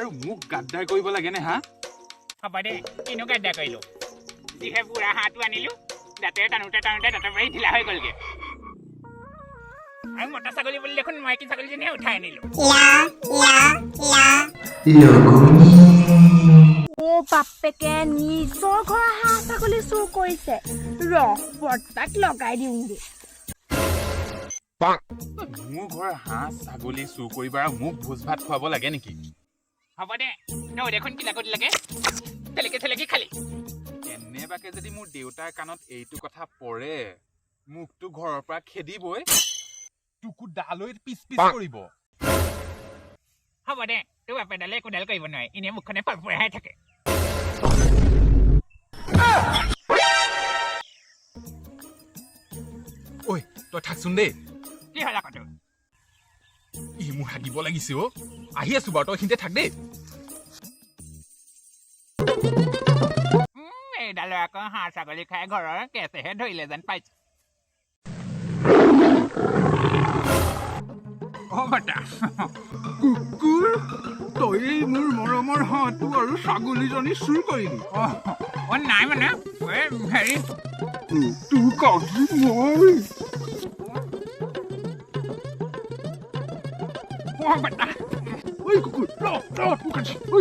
আৰু মুখ গাদ্দাৰ কৰিব লাগে নে হা হ'ব দে কিনো গাদ্দা কৰিলো যিহে বুঢ়া হাঁহটো আনিলো দাঁতে টানোতে দাঁতৰ বাৰী ঢিলা হৈ গ'লগে আৰু মতা ছাগলী বুলি দেখোন মাইকী ছাগলীজনীহে উঠাই আনিলো ও বাপেকে নিজৰ ঘৰ হাঁহ ছাগলী চুৰ কৰিছে বৰ্তাক লগাই দিওঁগে মোৰ ঘৰ হাঁহ ছাগলী চুৰ কৰিব আৰু মোক ভোজ ভাত খুৱাব লাগে নেকি হ'ব দে নৌ দেখোন কিলাকত লাগে থেলেকি খালি কেনেবাকে যদি মোৰ দেউতাৰ কাণত এইটো কথা পৰে মুখটো ঘৰৰ পৰা খেদিবই টুকু ডালৈ পিছ কৰিব হ'ব দে তোৰ বাপে ডালে কোডাল কৰিব নোৱাৰে এনে মুখখনে ফৰফৰাই থাকে ঐ তই থাকচোন দেই কি হ'ল আকৌ তোৰ ই মোৰ হাগিব লাগিছে অ আহি আছো বাৰু তই এইখিনিতে থাক দেই এইডালৰ আকৌ হাঁহ ছাগলী খাই ঘৰৰ কেঁচেহে ধৰিলে যেন পাইছো কুকুৰ তই মোৰ মৰমৰ হাঁহটো আৰু ছাগলীজনী চুৰ কৰিলি নাই মানে হেৰি তোৰ কাজি মই ঐ কুকুৰ তোৰ কাজি ঐ